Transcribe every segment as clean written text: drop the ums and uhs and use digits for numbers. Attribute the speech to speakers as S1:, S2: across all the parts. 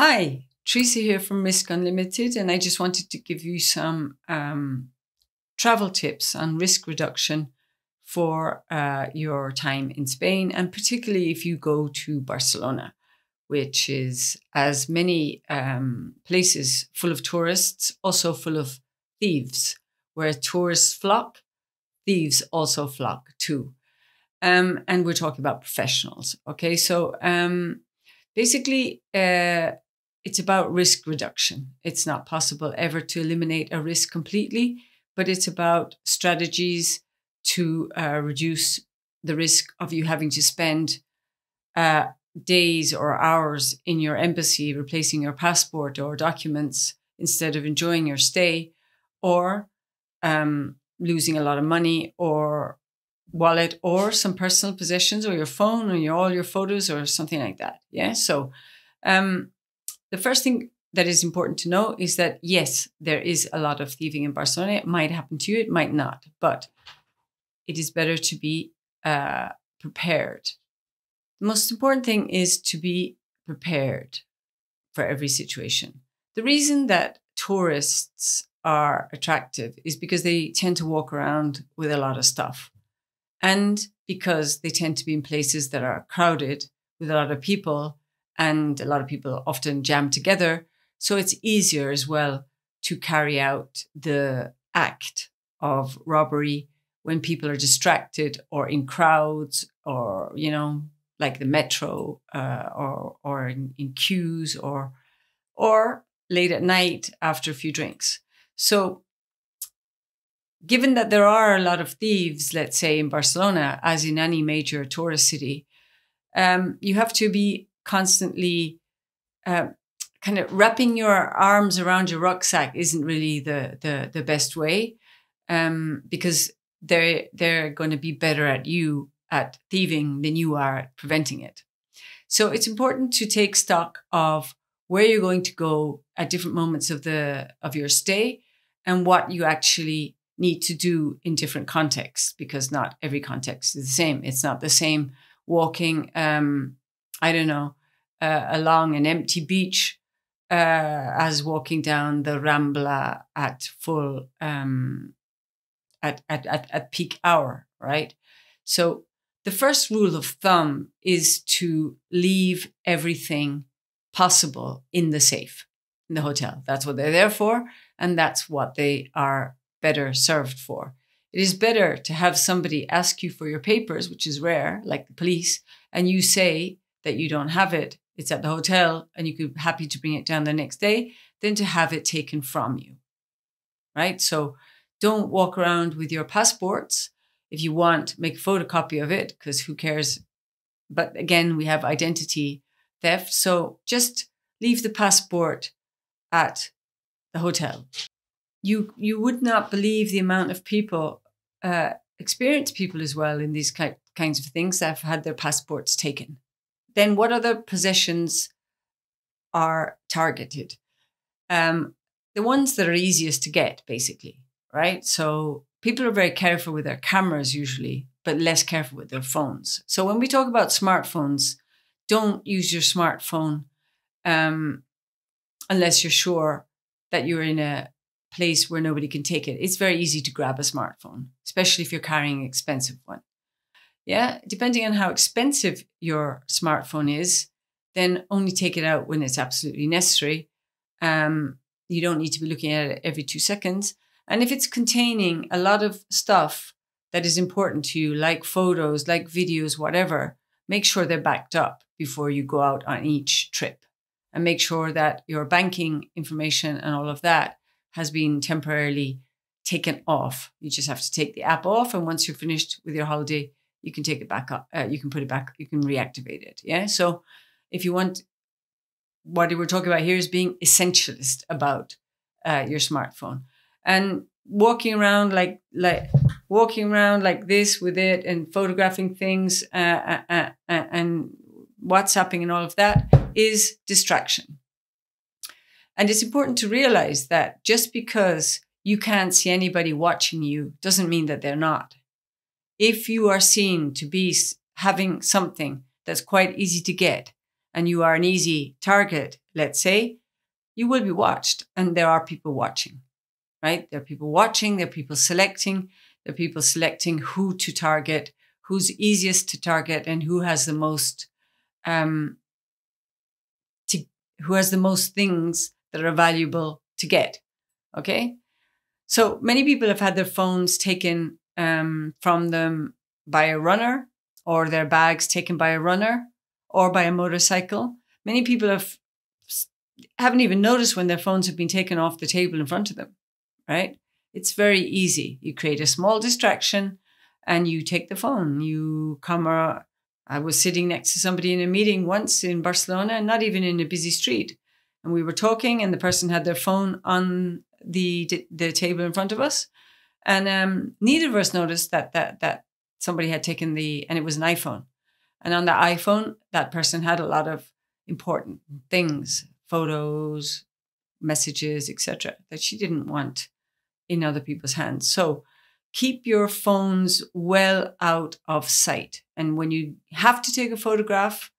S1: Hi, Teresa here from Risk Unlimited, and I just wanted to give you some travel tips on risk reduction for your time in Spain, and particularly if you go to Barcelona, which is, as many places full of tourists, also full of thieves. Where tourists flock, thieves also flock too. And we're talking about professionals. Okay, so basically, it's about risk reduction. It's not possible ever to eliminate a risk completely, but it's about strategies to reduce the risk of you having to spend days or hours in your embassy replacing your passport or documents instead of enjoying your stay, or losing a lot of money or wallet or some personal possessions or your phone or all your photos or something like that. Yeah. So the first thing that is important to know is that, yes, there is a lot of thieving in Barcelona. It might happen to you, it might not, but it is better to be prepared. The most important thing is to be prepared for every situation. The reason that tourists are attractive is because they tend to walk around with a lot of stuff, and because they tend to be in places that are crowded with a lot of people, and a lot of people often jam together. So it's easier as well to carry out the act of robbery when people are distracted or in crowds, or, you know, like the metro, or in queues, or late at night after a few drinks. So given that there are a lot of thieves, let's say in Barcelona, as in any major tourist city, you have to be constantly kind of wrapping your arms around your rucksack isn't really the best way, because they're going to be better at thieving than you are at preventing it. So it's important to take stock of where you're going to go at different moments of your stay, and what you actually need to do in different contexts, because not every context is the same. It's not the same walking, along an empty beach as walking down the Rambla at full at peak hour, right? So the first rule of thumb is to leave everything possible in the safe, in the hotel. That's what they're there for, and that's what they are better served for. It is better to have somebody ask you for your papers, which is rare, like the police, and you say that you don't have it, it's at the hotel, and you could be happy to bring it down the next day, than to have it taken from you, right? So don't walk around with your passports. If you want, make a photocopy of it, because who cares? But again, we have identity theft. So just leave the passport at the hotel. You would not believe the amount of people, experienced people as well, in these kinds of things, that have had their passports taken. Then what other possessions are targeted? The ones that are easiest to get, basically, right? So people are very careful with their cameras usually, but less careful with their phones. So when we talk about smartphones, don't use your smartphone unless you're sure that you're in a place where nobody can take it. It's very easy to grab a smartphone, especially if you're carrying an expensive one. Yeah, depending on how expensive your smartphone is, then only take it out when it's absolutely necessary. You don't need to be looking at it every 2 seconds. And if it's containing a lot of stuff that is important to you, like photos, like videos, whatever, make sure they're backed up before you go out on each trip. And make sure that your banking information and all of that has been temporarily taken off. You just have to take the app off, and once you're finished with your holiday, you can take it back up. You can put it back. You can reactivate it. Yeah. So if you want, what we're talking about here is being essentialist about your smartphone, and walking around like this with it, and photographing things and WhatsApping and all of that is distraction. And it's important to realize that just because you can't see anybody watching you doesn't mean that they're not. If you are seen to be having something that's quite easy to get, and you are an easy target, let's say, you will be watched, and there are people watching, right? There are people watching, there are people selecting, who to target, who's easiest to target, and who has the most things that are valuable to get. Okay, so many people have had their phones taken from them by a runner, or their bags taken by a runner, or by a motorcycle. Many people haven't even noticed when their phones have been taken off the table in front of them, right? It's very easy. You create a small distraction and you take the phone. I was sitting next to somebody in a meeting once in Barcelona, not even in a busy street. And we were talking, and the person had their phone on the table in front of us. And neither of us noticed that somebody had taken and it was an iPhone. And on the iPhone, that person had a lot of important things, photos, messages, etc., that she didn't want in other people's hands. So keep your phones well out of sight. And when you have to take a photograph,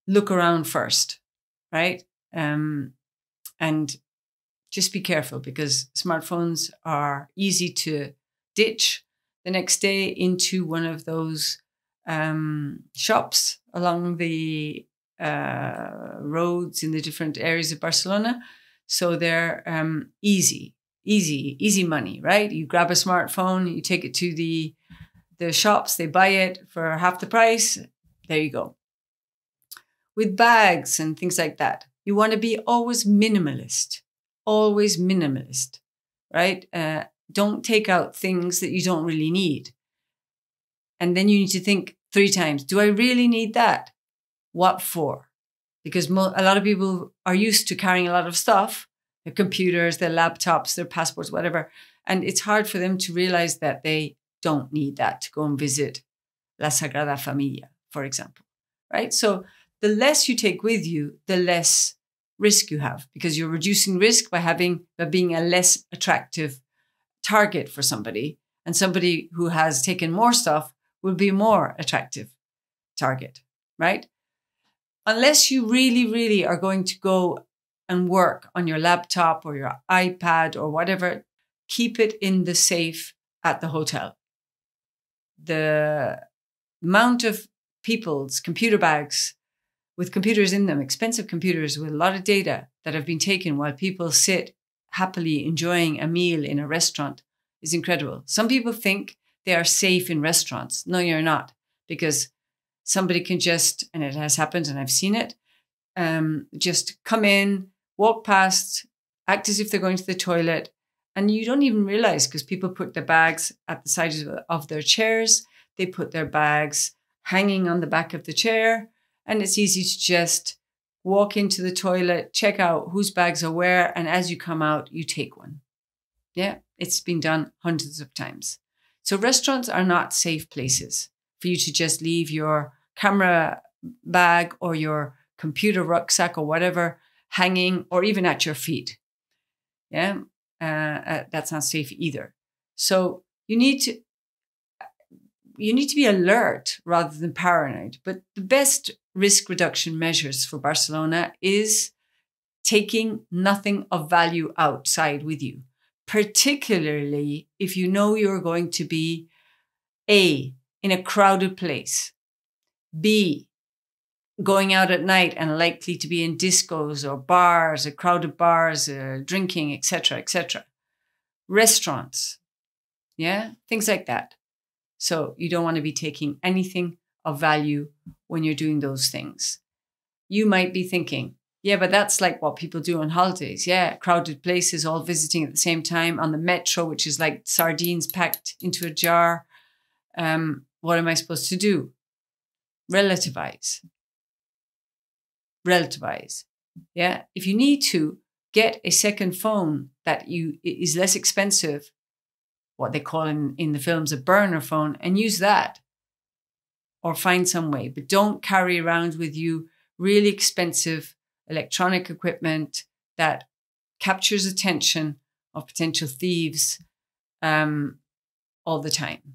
S1: look around first, right? And just be careful, because smartphones are easy to ditch the next day into one of those shops along the roads in the different areas of Barcelona. So they're easy money, right? You grab a smartphone, you take it to the shops, they buy it for half the price. There you go. With bags and things like that, you want to be always minimalist, right? Don't take out things that you don't really need. And then you need to think 3 times, do I really need that? What for? Because a lot of people are used to carrying a lot of stuff, their computers, their laptops, their passports, whatever. And it's hard for them to realize that they don't need that to go and visit La Sagrada Familia, for example, right? So the less you take with you, the less risk you have, because you're reducing risk by being a less attractive target for somebody. And somebody who has taken more stuff will be a more attractive target, right? Unless you really, really are going to go and work on your laptop or your iPad or whatever, keep it in the safe at the hotel. The amount of people's computer bags with computers in them, expensive computers with a lot of data that have been taken while people sit happily enjoying a meal in a restaurant is incredible. Some people think they are safe in restaurants. No, you're not, because somebody can just, and it has happened and I've seen it, just come in, walk past, act as if they're going to the toilet, and you don't even realize, because people put their bags at the sides of their chairs. They put their bags hanging on the back of the chair, and it's easy to just walk into the toilet, check out whose bags are where, and as you come out, you take one. Yeah, it's been done hundreds of times. So restaurants are not safe places for you to just leave your camera bag or your computer rucksack or whatever hanging, or even at your feet. Yeah, that's not safe either. So you need to be alert rather than paranoid. But the best risk reduction measures for Barcelona is taking nothing of value outside with you, particularly if you know you're going to be A, in a crowded place, B, going out at night and likely to be in discos or bars, or crowded bars, drinking, etc., etc. Restaurants, yeah, things like that. So you don't want to be taking anything of value when you're doing those things. You might be thinking, yeah, but that's like what people do on holidays. Yeah, crowded places, all visiting at the same time on the metro, which is like sardines packed into a jar. What am I supposed to do? Relativize. Yeah, if you need to, get a second phone that is less expensive, what they call in the films a burner phone, and use that, or find some way. But don't carry around with you really expensive electronic equipment that captures attention of potential thieves all the time,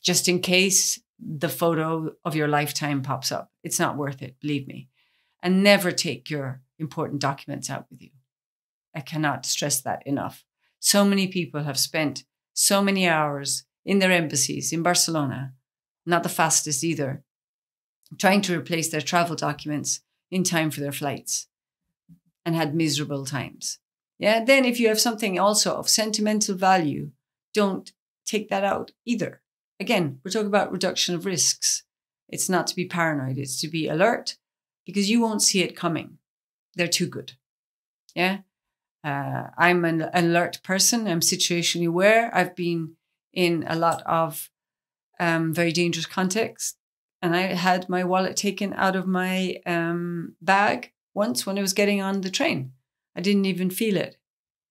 S1: just in case the photo of your lifetime pops up. It's not worth it, believe me. And never take your important documents out with you. I cannot stress that enough. So many people have spent so many hours in their embassies in Barcelona, not the fastest either, trying to replace their travel documents in time for their flights and had miserable times. Yeah. Then if you have something also of sentimental value, don't take that out either. Again, we're talking about reduction of risks. It's not to be paranoid. It's to be alert because you won't see it coming. They're too good. Yeah. I'm an alert person. I'm situationally aware. I've been in a lot of very dangerous contexts. And I had my wallet taken out of my bag once when I was getting on the train. I didn't even feel it.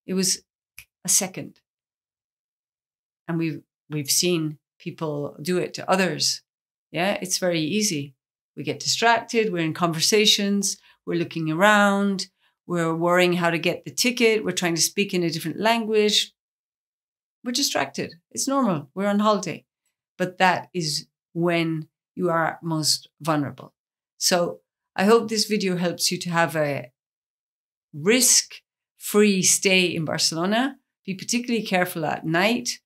S1: It was a second. And we've seen people do it to others. Yeah, it's very easy. We get distracted. We're in conversations. We're looking around. We're worrying how to get the ticket. We're trying to speak in a different language. We're distracted. It's normal. We're on holiday. But that is when you are most vulnerable. So I hope this video helps you to have a risk-free stay in Barcelona. Be particularly careful at night.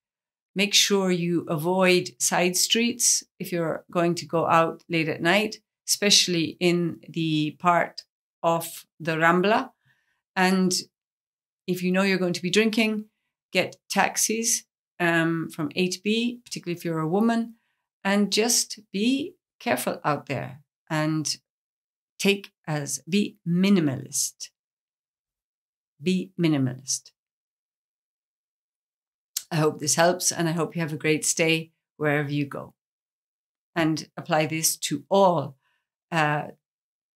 S1: Make sure you avoid side streets if you're going to go out late at night, especially in the part of the Rambla. And if you know you're going to be drinking, get taxis from A to B, particularly if you're a woman, and just be careful out there and be minimalist. Be minimalist. I hope this helps, and I hope you have a great stay wherever you go. And apply this to all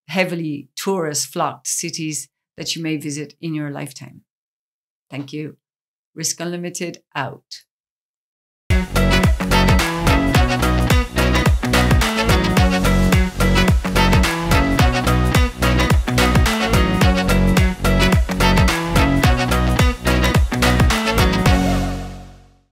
S1: heavily tourist-flocked cities that you may visit in your lifetime. Thank you. Risk Unlimited out.